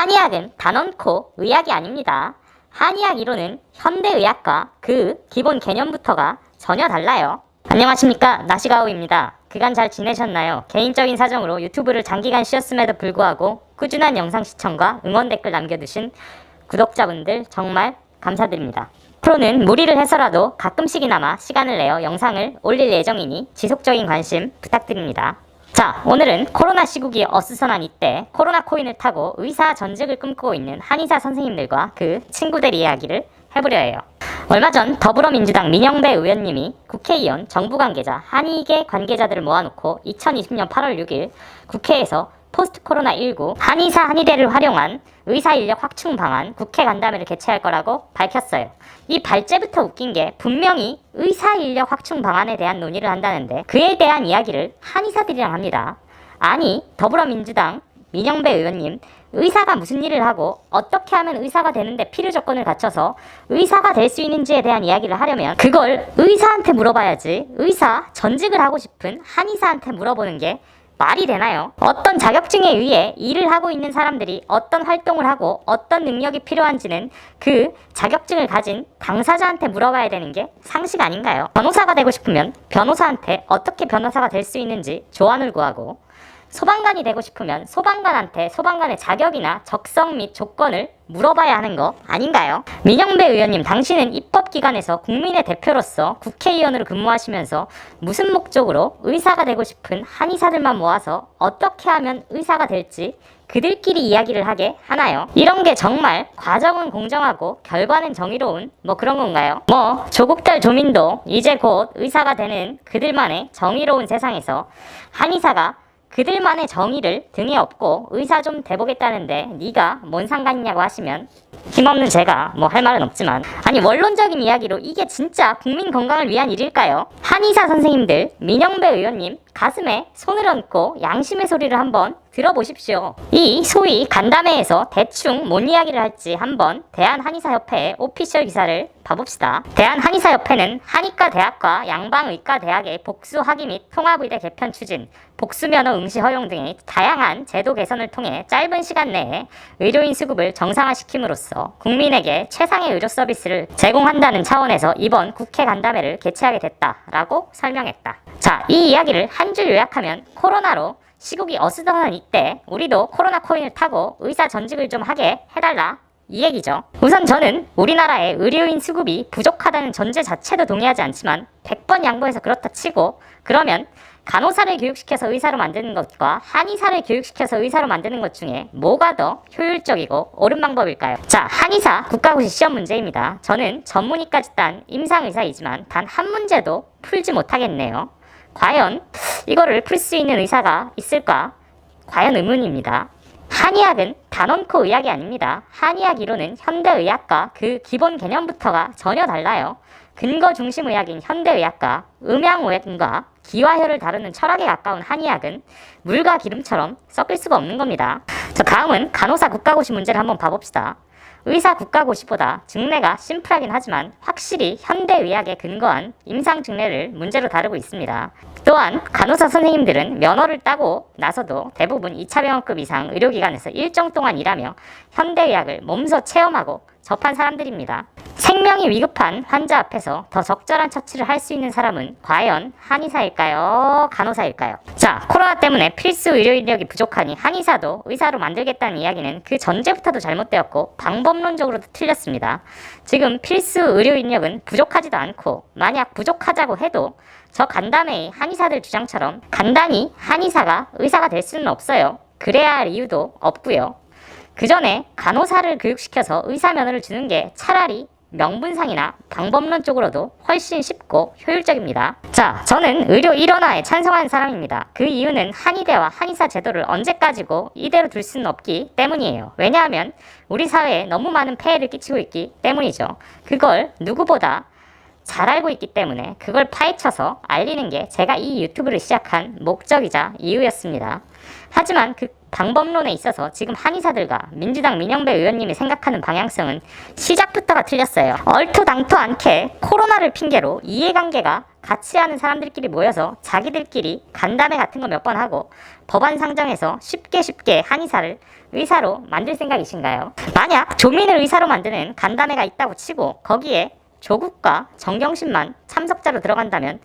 한의학은 단언코 의학이 아닙니다. 한의학 이론은 현대의학과 그 기본 개념부터가 전혀 달라요. 안녕하십니까, 나시가오입니다. 그간 잘 지내셨나요? 개인적인 사정으로 유튜브를 장기간 쉬었음에도 불구하고 꾸준한 영상 시청과 응원 댓글 남겨주신 구독자분들 정말 감사드립니다. 앞으로는 무리를 해서라도 가끔씩이나마 시간을 내어 영상을 올릴 예정이니 지속적인 관심 부탁드립니다. 자, 오늘은 코로나 시국이 어수선한 이때 코로나 코인을 타고 의사 전직을 꿈꾸고 있는 한의사 선생님들과 그 친구들 이야기를 해보려 해요. 얼마 전 더불어민주당 민영배 의원님이 국회의원, 정부 관계자, 한의계 관계자들을 모아놓고 2020년 8월 6일 국회에서 포스트 코로나19 한의사 한의대를 활용한 의사인력 확충 방안 국회 간담회를 개최할 거라고 밝혔어요. 이 발제부터 웃긴 게 분명히 의사인력 확충 방안에 대한 논의를 한다는데 그에 대한 이야기를 한의사들이랑 합니다. 아니, 더불어민주당 민영배 의원님, 의사가 무슨 일을 하고 어떻게 하면 의사가 되는데 필요 조건을 갖춰서 의사가 될 수 있는지에 대한 이야기를 하려면 그걸 의사한테 물어봐야지 의사 전직을 하고 싶은 한의사한테 물어보는 게 말이 되나요? 어떤 자격증에 의해 일을 하고 있는 사람들이 어떤 활동을 하고 어떤 능력이 필요한지는 그 자격증을 가진 당사자한테 물어봐야 되는 게 상식 아닌가요? 변호사가 되고 싶으면 변호사한테 어떻게 변호사가 될 수 있는지 조언을 구하고, 소방관이 되고 싶으면 소방관한테 소방관의 자격이나 적성 및 조건을 물어봐야 하는 거 아닌가요? 민영배 의원님, 당신은 입법기관에서 국민의 대표로서 국회의원으로 근무하시면서 무슨 목적으로 의사가 되고 싶은 한의사들만 모아서 어떻게 하면 의사가 될지 그들끼리 이야기를 하게 하나요? 이런 게 정말 과정은 공정하고 결과는 정의로운 그런 건가요? 조국 딸 조민도 이제 곧 의사가 되는 그들만의 정의로운 세상에서 한의사가 그들만의 정의를 등에 업고 의사 좀 돼보겠다는데 네가 뭔 상관이냐고 하시면 힘없는 제가 할 말은 없지만, 아니, 원론적인 이야기로 이게 진짜 국민 건강을 위한 일일까요? 한의사 선생님들, 민영배 의원님, 가슴에 손을 얹고 양심의 소리를 한번 들어보십시오. 이 소위 간담회에서 대충 뭔 이야기를 할지 한번 대한한의사협회의 오피셜 기사를 봐봅시다. 대한한의사협회는 한의과 대학과 양방의과 대학의 복수학위 및 통합의대 개편 추진, 복수면허 응시 허용 등의 다양한 제도 개선을 통해 짧은 시간 내에 의료인 수급을 정상화시킴으로써 국민에게 최상의 의료 서비스를 제공한다는 차원에서 이번 국회 간담회를 개최하게 됐다라고 설명했다. 자, 이 이야기를 한 줄 요약하면 코로나로 시국이 어수선한 이때 우리도 코로나 코인을 타고 의사 전직을 좀 하게 해달라, 이 얘기죠. 우선 저는 우리나라의 의료인 수급이 부족하다는 전제 자체도 동의하지 않지만 100번 양보해서 그렇다 치고, 그러면 간호사를 교육시켜서 의사로 만드는 것과 한의사를 교육시켜서 의사로 만드는 것 중에 뭐가 더 효율적이고 옳은 방법일까요? 자, 한의사 국가고시 시험 문제입니다. 저는 전문의까지 딴 임상의사이지만 단 한 문제도 풀지 못하겠네요. 과연 이거를 풀 수 있는 의사가 있을까? 과연 의문입니다. 한의학은 단언코 의학이 아닙니다. 한의학 이론은 현대의학과 그 기본 개념부터가 전혀 달라요. 근거 중심 의학인 현대의학과 음양오행과 기와혈을 다루는 철학에 가까운 한의학은 물과 기름처럼 섞일 수가 없는 겁니다. 자, 다음은 간호사 국가고시 문제를 한번 봐봅시다. 의사 국가고시보다 증례가 심플하긴 하지만 확실히 현대의학에 근거한 임상증례를 문제로 다루고 있습니다. 또한 간호사 선생님들은 면허를 따고 나서도 대부분 2차 병원급 이상 의료기관에서 일정 동안 일하며 현대의학을 몸소 체험하고 접한 사람들입니다. 생명이 위급한 환자 앞에서 더 적절한 처치를 할 수 있는 사람은 과연 한의사일까요? 간호사일까요? 자, 코로나 때문에 필수 의료 인력이 부족하니 한의사도 의사로 만들겠다는 이야기는 그 전제부터도 잘못되었고 방법론적으로도 틀렸습니다. 지금 필수 의료 인력은 부족하지도 않고, 만약 부족하자고 해도 저 간담회의 한의사들 주장처럼 간단히 한의사가 의사가 될 수는 없어요. 그래야 할 이유도 없고요. 그 전에 간호사를 교육시켜서 의사 면허를 주는 게 차라리 명분상이나 방법론적으로도 훨씬 쉽고 효율적입니다. 자, 저는 의료 일원화에 찬성하는 사람입니다. 그 이유는 한의대와 한의사 제도를 언제까지고 이대로 둘 수는 없기 때문이에요. 왜냐하면 우리 사회에 너무 많은 폐해를 끼치고 있기 때문이죠. 그걸 누구보다 잘 알고 있기 때문에 그걸 파헤쳐서 알리는 게 제가 이 유튜브를 시작한 목적이자 이유였습니다. 하지만 그 방법론에 있어서 지금 한의사들과 민주당 민영배 의원님이 생각하는 방향성은 시작부터가 틀렸어요. 얼토당토 않게 코로나를 핑계로 이해관계가 같이 하는 사람들끼리 모여서 자기들끼리 간담회 같은 거 몇 번 하고 법안 상정해서 쉽게 한의사를 의사로 만들 생각이신가요? 만약 조민을 의사로 만드는 간담회가 있다고 치고 거기에 조국과 정경심만 참석자로 들어간다면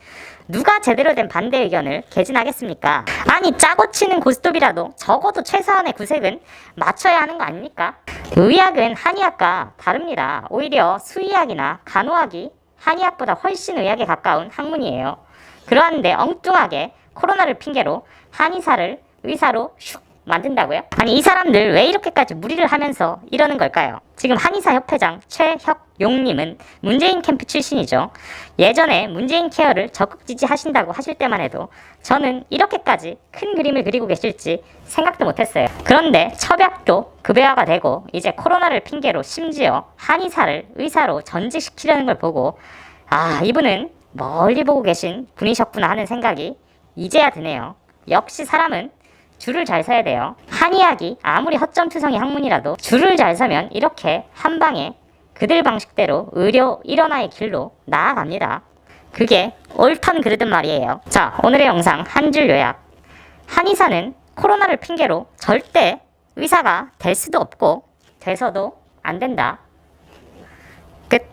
누가 제대로 된 반대 의견을 개진하겠습니까? 아니 짜고 치는 고스톱이라도 적어도 최소한의 구색은 맞춰야 하는 거 아닙니까? 의학은 한의학과 다릅니다. 오히려 수의학이나 간호학이 한의학보다 훨씬 의학에 가까운 학문이에요. 그러한데 엉뚱하게 코로나를 핑계로 한의사를 의사로 슉 만든다고요? 아니 이 사람들 왜 이렇게까지 무리를 하면서 이러는 걸까요? 지금 한의사협회장 최혁용님은 문재인 캠프 출신이죠. 예전에 문재인 케어를 적극 지지하신다고 하실 때만 해도 저는 이렇게까지 큰 그림을 그리고 계실지 생각도 못했어요. 그런데 첩약도 급여화가 되고 이제 코로나를 핑계로 심지어 한의사를 의사로 전직시키려는 걸 보고 아 이분은 멀리 보고 계신 분이셨구나 하는 생각이 이제야 드네요. 역시 사람은 줄을 잘 서야 돼요. 한의학이 아무리 허점투성이 학문이라도 줄을 잘 서면 이렇게 한 방에 그들 방식대로 의료 일원화의 길로 나아갑니다. 그게 옳던 그르든 말이에요. 자, 오늘의 영상 한 줄 요약. 한의사는 코로나를 핑계로 절대 의사가 될 수도 없고 돼서도 안 된다. 끝.